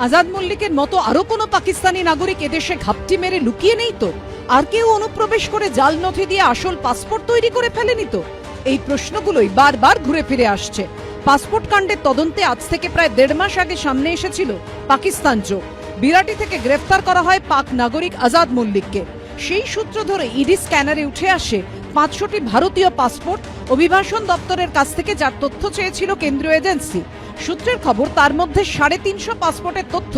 আজাদ মল্লিকের মতো আরো কোনো পাকিস্তানি নাগরিক এদেশে ঘাপটি মেরে লুকিয়ে নেই তো? আর কেউ অনুপ্রবেশ করে জাল নথি দিয়ে আসল পাসপোর্ট তৈরি করে ফেলেনি তো? এই প্রশ্নগুলোই বারবার ঘুরে ফিরে আসছে। পাসপোর্ট কাণ্ডের তদন্তে আজ থেকে প্রায় 1.5 মাস আগে সামনে এসেছিল পাকিস্তান চোখ। বিরাটি থেকে গ্রেফতার করা হয় পাক নাগরিক আজাদ মল্লিককে। সেই সূত্র ধরে ইডি স্ক্যানারে উঠে আসে 500টি ভারতীয় পাসপোর্ট অভিবাসন দপ্তরের কাছ থেকে, যার তথ্য চেয়েছিল কেন্দ্রীয় এজেন্সি। সূত্রের খবর, তার মধ্যে 350 পাসপোর্টের তথ্য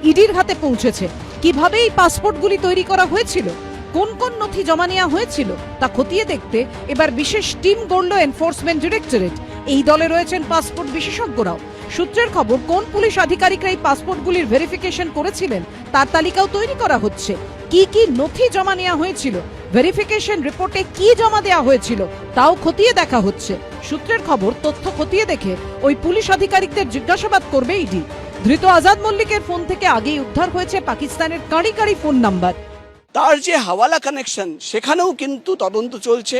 ইডির হাতে পৌঁছেছে। কিভাবে এই পাসপোর্টগুলি তৈরি করা হয়েছিল, কোন কোন নথি জমা নেওয়া হয়েছিল, তা খতিয়ে দেখতে এবার বিশেষ টিম গড়ল এনফোর্সমেন্ট ডিরেক্টরেট। এই দলে রয়েছেন পাসপোর্ট বিশেষজ্ঞরাও। সূত্রের খবর, কোন পুলিশ আধিকারিকরা এই পাসপোর্টগুলির ভেরিফিকেশন করেছিলেন তার তালিকাও তৈরি করা হচ্ছে। কি কি নথি জমা নেওয়া হয়েছিল, ভেরিফিকেশন রিপোর্টে কি জমা দেওয়া হয়েছিল, তাও খতিয়ে দেখা হচ্ছে। সূত্রের খবর, তথ্য খতিয়ে দেখে ওই পুলিশ আধিকারিকদের জিজ্ঞাসাবাদ করবে ইডি। ধৃত আজাদ মল্লিকের ফোন থেকে আগেই উদ্ধার হয়েছে পাকিস্তানের কাঁড়ি কাঁড়ি ফোন নাম্বার। তার যে হাওয়ালা কানেকশন, সেখানেও কিন্তু তদন্ত চলছে।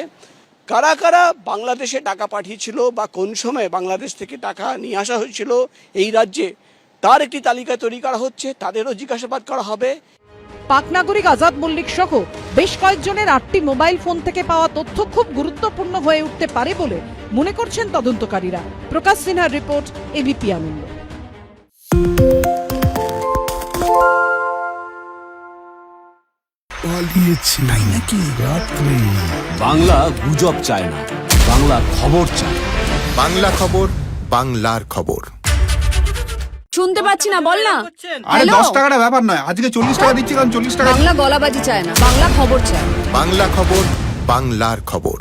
কারা কারা বাংলাদেশে টাকা পাঠিয়েছিল বা কোন সময় বাংলাদেশ থেকে টাকা নিয়ে আসা হয়েছিল এই রাজ্যে, তার একটি তালিকা তৈরি করা হচ্ছে। তাদেরও জিজ্ঞাসাবাদ করা হবে। পাক নাগরিক আজাদ মল্লিক সহ বেশ কয়েকজনের 8টি মোবাইল ফোন থেকে পাওয়া তথ্য খুব গুরুত্বপূর্ণ হয়ে উঠতে পারে বলে মনে করছেন তদন্তকারীরা। প্রকাশ সিনহার রিপোর্ট, এবিপি আনন্দ। তাই নাকি? রাত্রে বাংলা গুজব চায় না, বাংলা খবর চায়। বাংলা খবর, বাংলার খবর। শুনতে পাচ্ছি না, বল না। আরে হ্যালো? 10 টাকাটা ব্যাপার নয়, আজকে 40 টাকা দিচ্ছি, কারণ 40 টাকা। বাংলা গলাবাজি চায় না, বাংলা খবর চায়। বাংলা খবর, বাংলার খবর।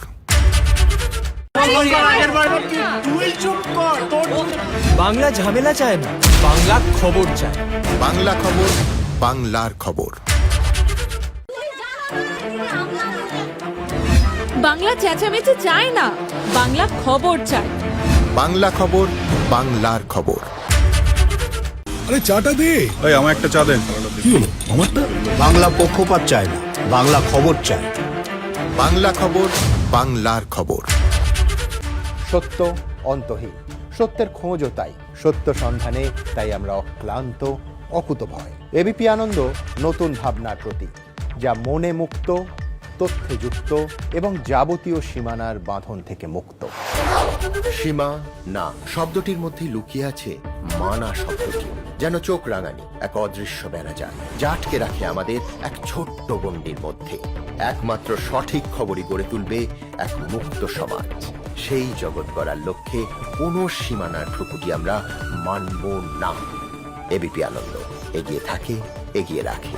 বাংলা ঝামেলা চায় না, বাংলা খবর চায়। বাংলা খবর, বাংলার খবর। বাংলা চেঁচামেচি চায় না, বাংলা খবর চায়। বাংলা খবর, বাংলার খবর। আরে চাটা দে। এই আমার একটা চা দেন। কি হলো আমারটা? বাংলা পক্ষপাত চায় না, বাংলা খবর চায়। বাংলা খবর, বাংলার খবর। সত্য অন্তহীন, সত্যের খোঁজও তাই, সত্য সন্ধানে তাই আমরা অক্লান্ত, অকুতভয়। এবিপি আনন্দ নতুন ভাবনার প্রতীক, যা মনে মুক্ত, তথ্যে যুক্ত এবং যাবতীয় সীমানার বাঁধন থেকে মুক্ত। সীমা না শব্দটির মধ্যে লুকিয়ে আছে মানা শব্দটি, যেন চোখ রাঙানি এক অদৃশ্য বেড়াজাল, যা আটকে রাখে আমাদের এক ছোট্ট গণ্ডির মধ্যে। একমাত্র সঠিক খবরই গড়ে তুলবে এক মুক্ত সমাজ। সেই জগৎ গড়ার লক্ষ্যে কোনো সীমানার ঠুকুটি আমরা মানব না। এবিপি আনন্দ এগিয়ে থাকে, এগিয়ে রাখে।